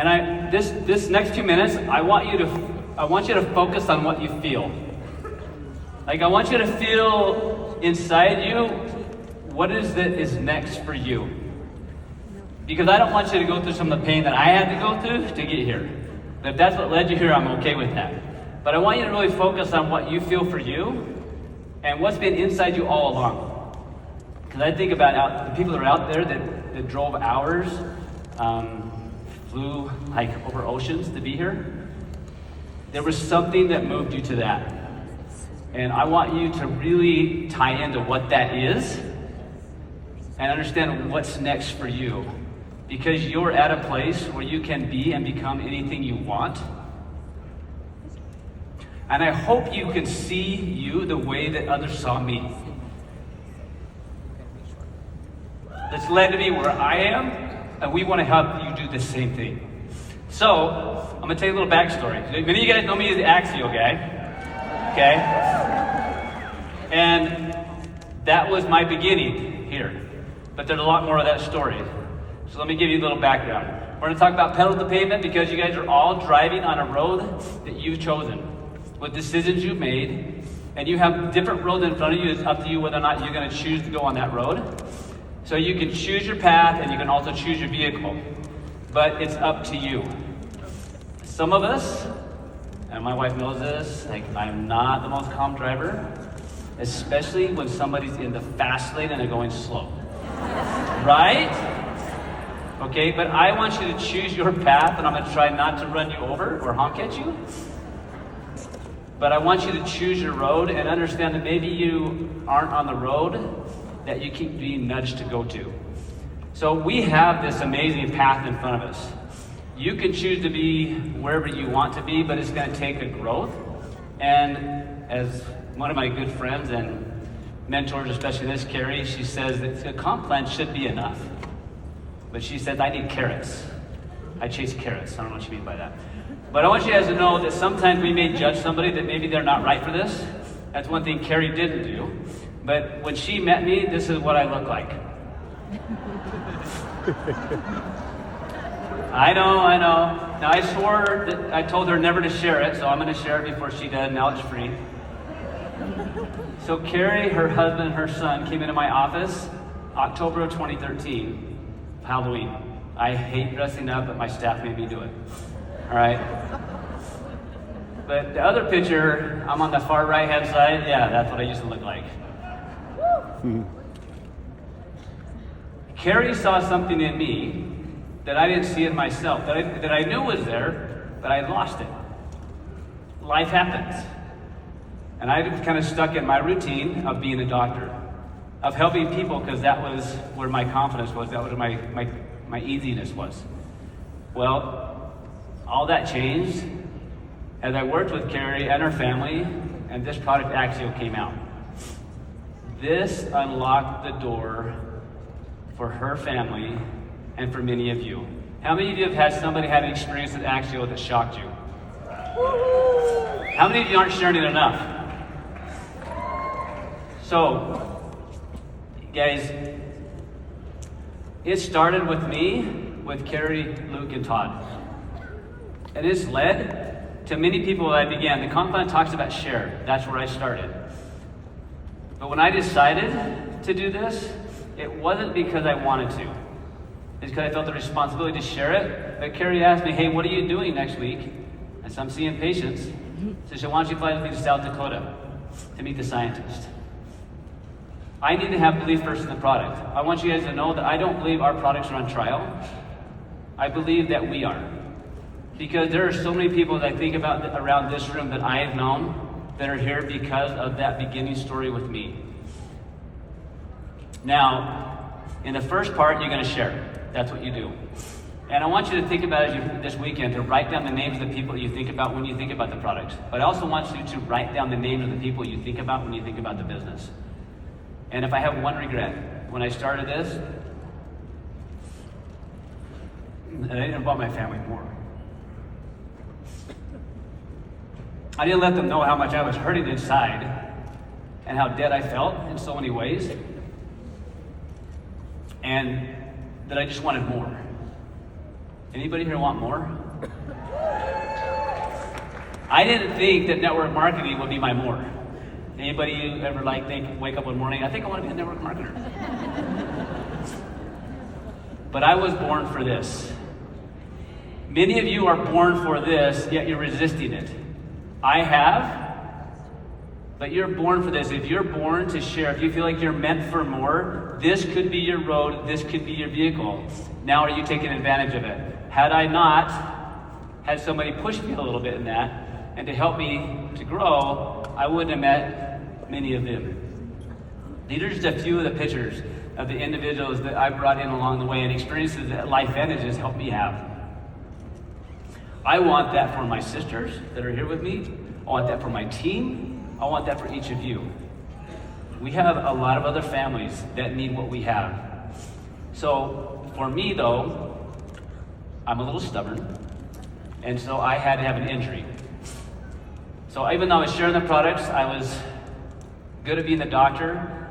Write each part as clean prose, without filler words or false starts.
And this next few minutes, I want you to focus on what you feel. Like I want you to feel inside you what is that is next for you. Because I don't want you to go through some of the pain that I had to go through to get here. If that's what led you here, I'm okay with that. But I want you to really focus on what you feel for you and what's been inside you all along. Because I think about the people that are out there that drove hours, flew like over oceans to be here. There was something that moved you to that. And I want you to really tie into what that is and understand what's next for you. Because you're at a place where you can be and become anything you want. And I hope you can see you the way that others saw me. That's led to me where I am, and we want to help you do the same thing. So, I'm going to tell you a little backstory. Many of you guys know me as the Axial guy. Okay? And that was my beginning here. But there's a lot more of that story. So let me give you a little background. We're going to talk about pedal to pavement because you guys are all driving on a road that you've chosen with decisions you've made. And you have different roads in front of you. It's up to you whether or not you're going to choose to go on that road. So you can choose your path and you can also choose your vehicle. But it's up to you. Some of us, and my wife knows this, like I'm not the most calm driver, especially when somebody's in the fast lane and they're going slow. Right? Okay, but I want you to choose your path, and I'm going to try not to run you over or honk at you. But I want you to choose your road and understand that maybe you aren't on the road that you keep being nudged to go to. So we have this amazing path in front of us. You can choose to be wherever you want to be, but it's going to take a growth. And as one of my good friends and mentors, especially this, Carrie, she says that a comp plan should be enough. But she says, I need carrots. I chase carrots. I don't know what you mean by that. But I want you guys to know that sometimes we may judge somebody that maybe they're not right for this. That's one thing Carrie didn't do. But when she met me, this is what I look like. I know. Now I swore that I told her never to share it, so I'm going to share it before she did. Now it's free. So Carrie, her husband, her son came into my office October of 2013. Halloween. I hate dressing up, but my staff made me do it. All right? But the other picture, I'm on the far right-hand side. Yeah, that's what I used to look like. Carrie saw something in me that I didn't see in myself, that I knew was there, but I lost it. Life happens. And I kind of stuck in my routine of being a doctor, of helping people, because that was where my confidence was, that was where my easiness was. Well, all that changed as I worked with Carrie and her family, and this product Axial came out. This unlocked the door for her family and for many of you. How many of you have had somebody have an experience with Axial that shocked you? How many of you aren't sharing it enough? So, guys, it started with me, with Carrie, Luke, and Todd. And it's led to many people that I began. The comp plan talks about share. That's where I started. But when I decided to do this, it wasn't because I wanted to. It's because I felt the responsibility to share it. But Carrie asked me, hey, what are you doing next week? And so I'm seeing patients. So she said, why don't you fly with me to South Dakota to meet the scientist? I need to have belief first in the product. I want you guys to know that I don't believe our products are on trial. I believe that we are. Because there are so many people that I think about around this room that I have known that are here because of that beginning story with me. Now, in the first part, you're going to share. That's what you do. And I want you to think about it this weekend, to write down the names of the people you think about when you think about the product. But I also want you to write down the names of the people you think about when you think about the business. And if I have one regret, when I started this, I didn't involve my family more. I didn't let them know how much I was hurting inside and how dead I felt in so many ways. And that I just wanted more. Anybody here want more? I didn't think that network marketing would be my more. Anybody ever wake up one morning, I think I want to be a network marketer. But I was born for this. Many of you are born for this, yet you're resisting it. I have, but you're born for this. If you're born to share, if you feel like you're meant for more, this could be your road, this could be your vehicle. Now are you taking advantage of it? Had I not had somebody push me a little bit in that, and to help me to grow, I wouldn't have met many of them. These are just a few of the pictures of the individuals that I brought in along the way and experiences that LifeVantage has helped me have. I want that for my sisters that are here with me. I want that for my team. I want that for each of you. We have a lot of other families that need what we have. So for me though, I'm a little stubborn, and so I had to have an injury. So even though I was sharing the products, I was good at being the doctor,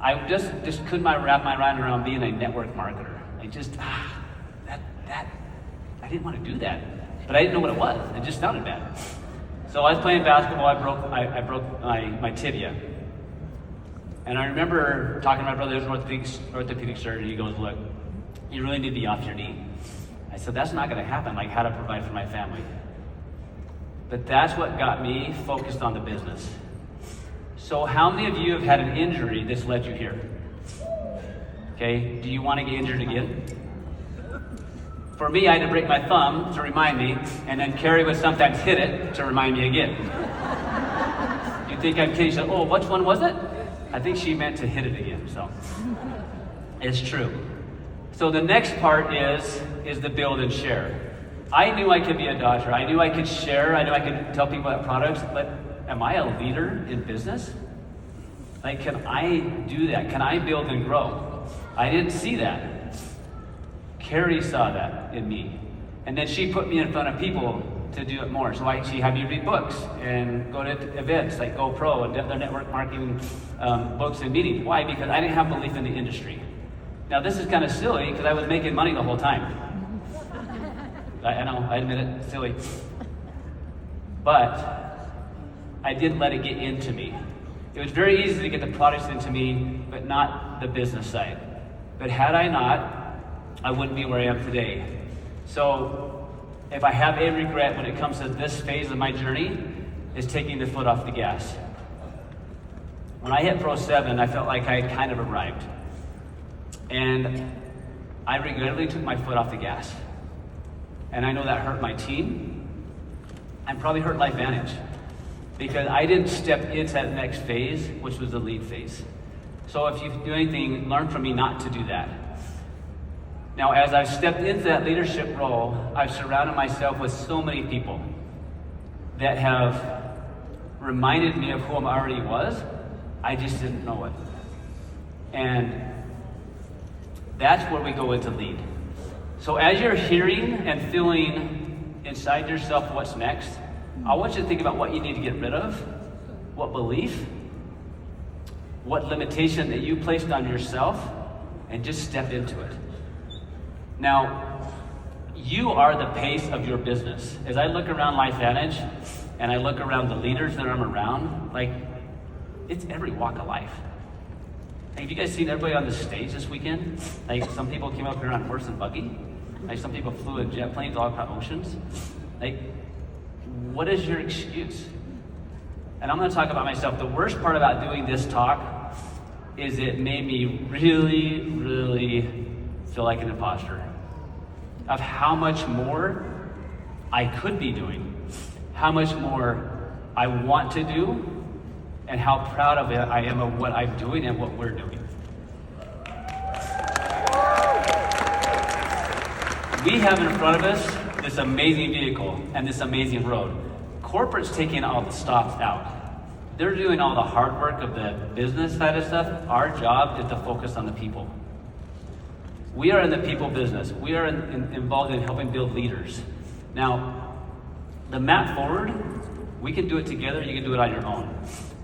I just couldn't wrap my mind around being a network marketer. I didn't want to do that, but I didn't know what it was. It just sounded bad. So I was playing basketball. I broke my tibia, and I remember talking to my brother, who's an orthopedic surgeon. He goes, "Look, you really need to be off your knee." I said, "That's not going to happen. Like, how to provide for my family?" But that's what got me focused on the business. So how many of you have had an injury that's led you here? Okay, do you want to get injured again? For me, I had to break my thumb to remind me, and then Carrie would sometimes hit it to remind me again. You think I'm kidding? She said, "Oh, which one was it?" I think she meant to hit it again, so. It's true. So the next part is the build and share. I knew I could be a doctor. I knew I could share. I knew I could tell people about products, but am I a leader in business? Like, can I do that? Can I build and grow? I didn't see that. Carrie saw that in me. And then she put me in front of people to do it more. So she had me read books and go to events like GoPro and their network marketing books and meetings. Why? Because I didn't have belief in the industry. Now this is kind of silly because I was making money the whole time. I know, I admit it, silly. But I didn't let it get into me. It was very easy to get the products into me, but not the business side. But had I not, I wouldn't be where I am today. So if I have a regret when it comes to this phase of my journey, is taking the foot off the gas. When I hit Pro 7, I felt like I had kind of arrived. And I regrettably took my foot off the gas. And I know that hurt my team, and probably hurt LifeVantage, because I didn't step into that next phase, which was the lead phase. So if you do anything, learn from me not to do that. Now, as I've stepped into that leadership role, I've surrounded myself with so many people that have reminded me of who I already was. I just didn't know it. And that's where we go into lead. So as you're hearing and feeling inside yourself what's next, I want you to think about what you need to get rid of, what belief, what limitation that you placed on yourself, and just step into it. Now, you are the pace of your business. As I look around LifeVantage and I look around the leaders that I'm around, like, it's every walk of life. Like, have you guys seen everybody on the stage this weekend? Like, some people came up here on horse and buggy. Like, some people flew in jet planes all across oceans. Like, what is your excuse? And I'm going to talk about myself. The worst part about doing this talk is it made me really, really feel like an imposter of how much more I could be doing, how much more I want to do, and how proud of it I am of what I'm doing and what we're doing. We have in front of us this amazing vehicle and this amazing road. Corporate's taking all the stops out. They're doing all the hard work of the business side of stuff. Our job is to focus on the people. We are in the people business. We are involved in helping build leaders. Now, the map forward, we can do it together. You can do it on your own.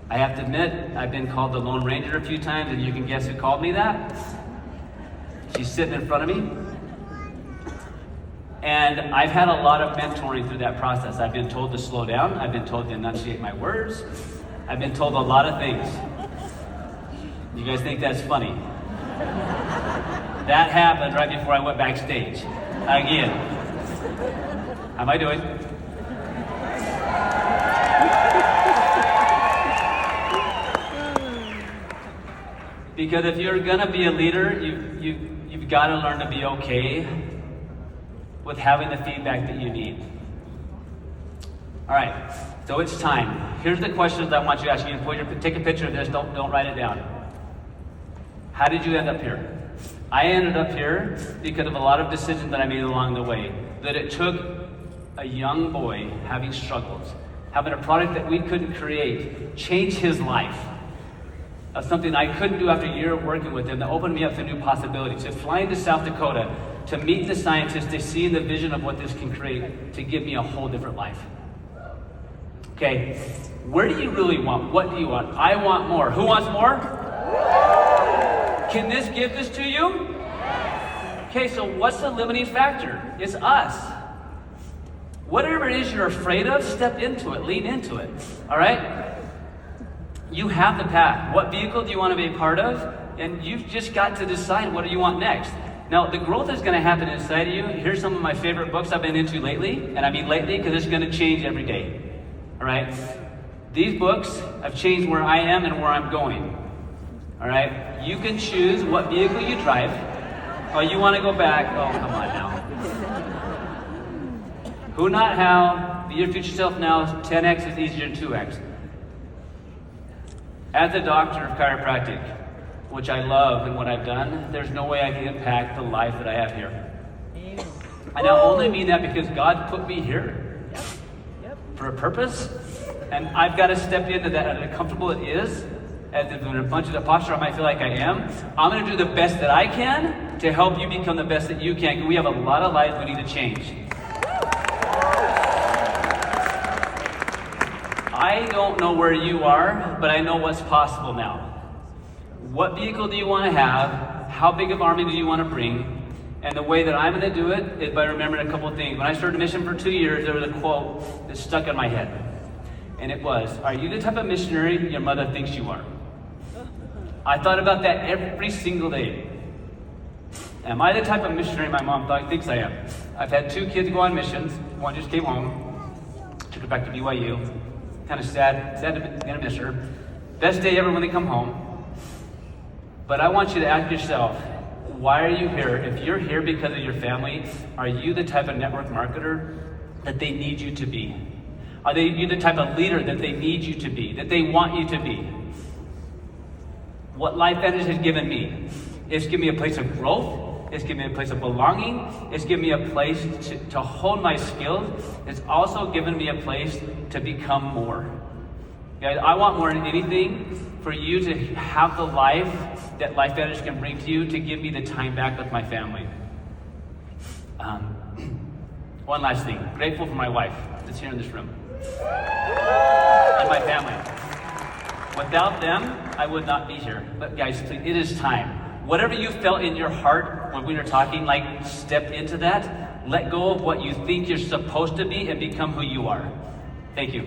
I have to admit, I've been called the Lone Ranger a few times, and you can guess who called me that? She's sitting in front of me. And I've had a lot of mentoring through that process. I've been told to slow down. I've been told to enunciate my words. I've been told a lot of things. You guys think that's funny? That happened right before I went backstage. Again. How am I doing? Because if you're gonna be a leader, you've got to learn to be okay with having the feedback that you need. All right, so it's time. Here's the questions I want you to ask. You can take a picture of this. Don't write it down. How did you end up here? I ended up here because of a lot of decisions that I made along the way. That it took a young boy having struggles, having a product that we couldn't create, change his life. Of something I couldn't do after a year of working with him that opened me up to new possibilities. To flying to South Dakota, to meet the scientists, to see the vision of what this can create, to give me a whole different life. Okay, where do you really want? What do you want? I want more. Who wants more? Can this give this to you? Okay, so what's the limiting factor? It's us. Whatever it is you're afraid of, step into it, lean into it. All right? You have the path. What vehicle do you want to be a part of? And you've just got to decide what do you want next. Now, the growth is going to happen inside of you. Here's some of my favorite books I've been into lately. And I mean lately because it's going to change every day. All right? These books have changed where I am and where I'm going. All right? You can choose what vehicle you drive. Oh, you want to go back? Oh, come on now. Who, not how. Be your future self now. 10x is easier than 2x. As a doctor of chiropractic, which I love and what I've done, there's no way I can impact the life that I have here. I now only mean that because God put me here for a purpose, and I've got to step into that as uncomfortable it is, as if in a bunch of the posture I might feel like I am. I'm going to do the best that I can to help you become the best that you can, because we have a lot of lives we need to change. I don't know where you are, but I know what's possible now. What vehicle do you want to have? How big of an army do you want to bring? And the way that I'm going to do it is by remembering a couple of things. When I started a mission for 2 years, there was a quote that stuck in my head. And it was, are you the type of missionary your mother thinks you are? I thought about that every single day. Am I the type of missionary my mom thinks I am? I've had 2 kids go on missions. One just came home, took her back to BYU. Kind of sad to miss her. Best day ever when they come home. But I want you to ask yourself, why are you here? If you're here because of your family, are you the type of network marketer that they need you to be? Are you the type of leader that they need you to be, that they want you to be? What Life Vantage has given me, it's given me a place of growth. It's given me a place of belonging. It's given me a place to hone my skills. It's also given me a place to become more. Guys, I want more than anything for you to have the life that Life Vantage can bring to you, to give me the time back with my family. One last thing. Grateful for my wife that's here in this room. And my family. Without them, I would not be here. But guys, please, it is time. Whatever you felt in your heart when we were talking, like, step into that. Let go of what you think you're supposed to be and become who you are. Thank you.